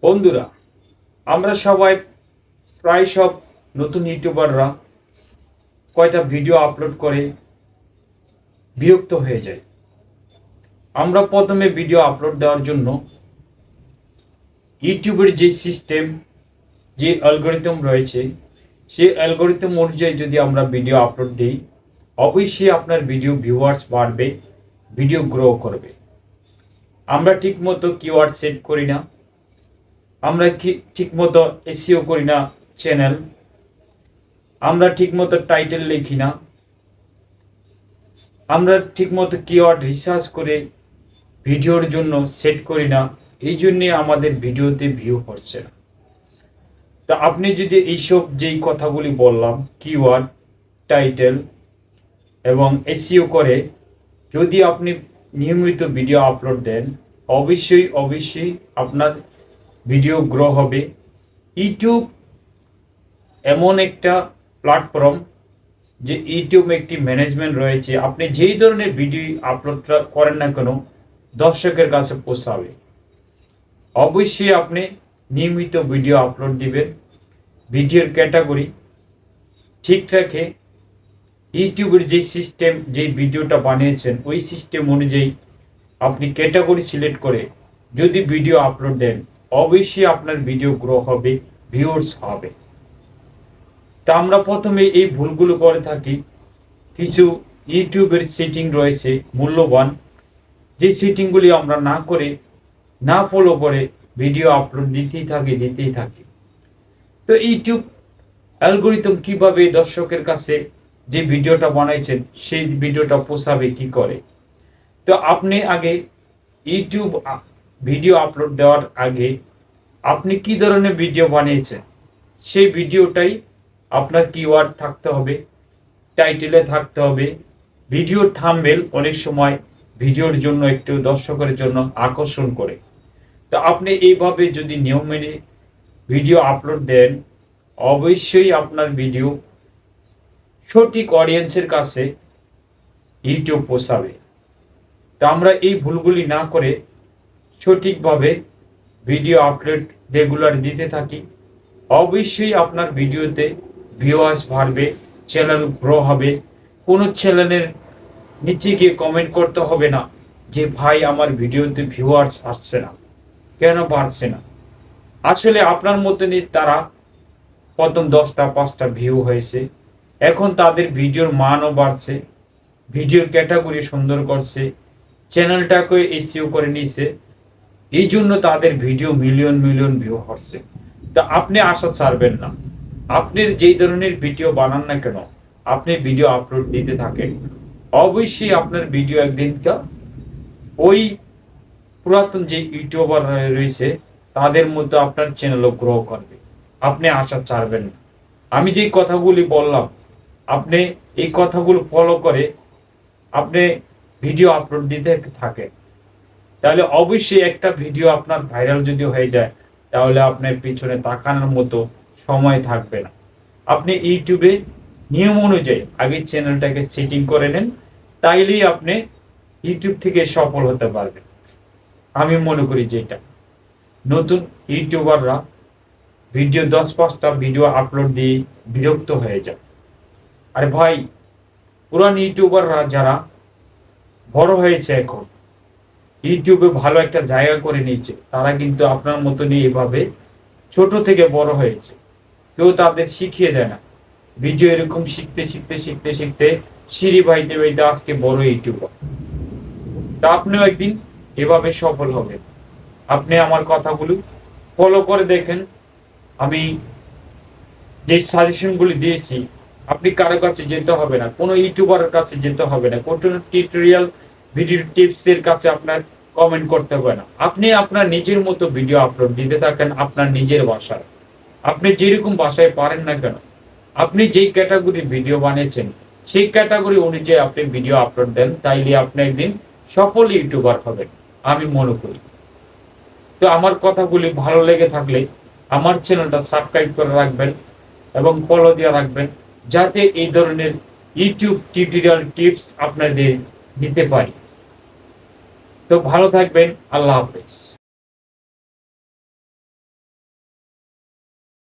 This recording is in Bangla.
বন্ধুরা, আমরা সবাই প্রায় সব নতুন ইউটিউবাররা কয়টা ভিডিও আপলোড করে বিরক্ত হয়ে যায়। আমরা প্রথমে ভিডিও আপলোড দেওয়ার জন্য ইউটিউবের যে সিস্টেম, যে অ্যালগরিদম রয়েছে, সেই অ্যালগরিদম অনুযায়ী যদি আমরা ভিডিও আপলোড দিই, অবশ্যই আপনার ভিডিও ভিউয়ার্স বাড়বে, ভিডিও গ্রো করবে। আমরা ঠিকমতো কিওয়ার্ড সেট করি না, আমরা ঠিকমতো এসইও করি না চ্যানেল, আমরা ঠিকমতো টাইটেল লিখি না, আমরা ঠিকমতো কিওয়ার্ড রিসার্চ করে ভিডিওর জন্য সেট করি না। এই জন্যে আমাদের ভিডিওতে ভিউ হচ্ছে না। তা আপনি যদি এইসব যেই কথাগুলি বললাম, কিওয়ার্ড, টাইটেল এবং এসইও করে যদি আপনি নিয়মিত ভিডিও আপলোড দেন, অবশ্যই আপনার ভিডিও গ্রো হবে। ইউটিউব এমন একটা প্ল্যাটফর্ম যে ইউটিউব একটি ম্যানেজমেন্ট রয়েছে, আপনি যেই ধরনের ভিডিও আপলোড করেন না কেন দর্শকের কাছে পৌঁছাবে। অবশ্যই আপনি নিয়মিত ভিডিও আপলোড দিবেন, ভিডিওর ক্যাটাগরি ঠিক রেখে ইউটিউবের যে সিস্টেম, যেই ভিডিওটা বানিয়েছেন ওই সিস্টেম অনুযায়ী আপনি ক্যাটাগরি সিলেক্ট করে যদি ভিডিও আপলোড দেন, অবশ্যই আপনার ভিডিও গ্রো হবে, ভিউয়ার্স হবে। তা আমরা প্রথমে এই ভুলগুলো করে থাকি। কিছু ইউটিউবের সেটিং রয়েছে মূল্যবান, যে সেটিংগুলি আমরা না ফলো করে ভিডিও আপলোড দিতেই থাকি। তো ইউটিউব অ্যালগরিদম কিভাবে দর্শকের কাছে যে ভিডিওটা বানাইছেন সেই ভিডিওটা পৌঁছাবে কি করে। তো আপনি আগে ইউটিউব ভিডিও আপলোড দেওয়ার আগে আপনি কি ধরনের ভিডিও বানিয়েছেন সেই ভিডিওটাই আপনার কিওয়ার্ড থাকতে হবে, টাইটেলে থাকতে হবে। ভিডিও থাম্বনেল অনেক সময় ভিডিওর জন্য একটু দর্শকের জন্য আকর্ষণ করে। তো আপনি এইভাবে যদি নিয়ম মেনে ভিডিও আপলোড দেন, অবশ্যই আপনার ভিডিও সঠিক অডিয়েন্সের কাছে ইউটিউব পৌঁছাবে। তো আমরা এই ভুলগুলি না করে সঠিকভাবে ভিডিও আপলোড রেগুলার দিতে থাকি, অবশ্যই আপনার ভিডিওতে ভিউয়ার্স বাড়বে, চ্যানেল গ্রো হবে। কোনো চ্যানেলের নিচে গিয়ে কমেন্ট করতে হবে না যে ভাই আমার ভিডিওতে ভিউয়ার্স আসছে না, কেন বাড়ছে না। আসলে আপনার মতনই তারা প্রথম 10টা 5টা ভিউ হয়েছে, এখন তাদের ভিডিওর মানও বাড়ছে, ভিডিওর ক্যাটাগরি সুন্দর করছে, চ্যানেলটাকে এসইও করে নিয়েছে, এই জন্য তাদের ভিডিও মিলিয়ন ভিউ হচ্ছে। তা আপনি আশা ছাড়বেন না। আপনি যেই ধরনের ভিডিও বানান না কেন, আপনি ভিডিও আপলোড দিতে থাকেন, অবশ্যই আপনার ভিডিও একদিনটা ওই পুরাতন যে ইউটিউবার রয়েছে তাদের মধ্যে আপনার চ্যানেলও গ্রো করবে। আপনি আশা ছাড়বেন না। আমি যেই কথাগুলি বললাম, আপনি এই কথাগুলো ফলো করে আপনি ভিডিও আপলোড দিতে থাকেন, তাহলে অবশ্যই একটা ভিডিও আপনার ভাইরাল যদি হয়ে যায়, তাহলে আপনার পিছনে তাকানোর মতো সময় থাকবে না। আপনি ইউটিউবে নিয়ম অনুযায়ী আগে চ্যানেলটাকে সেটিং করে নেন, তাইলেই আপনি ইউটিউব থেকে সফল হতে পারবেন। আমি মনে করি যেটা নতুন ইউটিউবাররা ভিডিও 10-5টা ভিডিও আপলোড দিয়ে বিরক্ত হয়ে যায়। আরে ভাই, পুরান ইউটিউবাররা যারা বড় হয়েছে, এখন ইউটিউবে ভালো একটা জায়গা করে নিয়েছে, তারা কিন্তু আপনার মতনই এভাবে ছোট থেকে বড় হয়েছে। কেউ তাদের শিখিয়ে দেয় না, ভিডিও এরকম শিখতে সিঁড়ি বাইতে আজকে বড় ইউটিউবার। তা আপনিও একদিন এভাবে সফল হবেন। আপনি আমার কথাগুলো ফলো করে দেখেন। আমি যে সাজেশনগুলি দিয়েছি, আপনি কারো কাছে যেতে হবে না, কোনো ইউটিউবারের কাছে যেতে হবে না, কোনো টিউটোরিয়াল ভিডিও টিপসের কাছে আপনার কমেন্ট করতে হবে না। আপনি আপনার নিজের মতো ভিডিও আপলোড দিতে থাকেন, আপনার নিজের ভাষায়। আপনি যেরকম ভাষায় পারেন না কেন, আপনি যেই ক্যাটাগরি ভিডিও বানিয়েছেন সেই ক্যাটাগরি অনুযায়ী আপনি ভিডিও আপলোড দেন, তাইলে আপনি একদিন সফল ইউটিউবার হবেন আমি মনে করি। তো আমার কথাগুলি ভালো লেগে থাকলে আমার চ্যানেলটা সাবস্ক্রাইব করে রাখবেন এবং ফলো দিয়ে রাখবেন, যাতে এই ধরনের ইউটিউব টিউটোরিয়াল টিপস আপনাদের দিতে পারি। তো ভালো থাকবেন। আল্লাহ হাফেজ।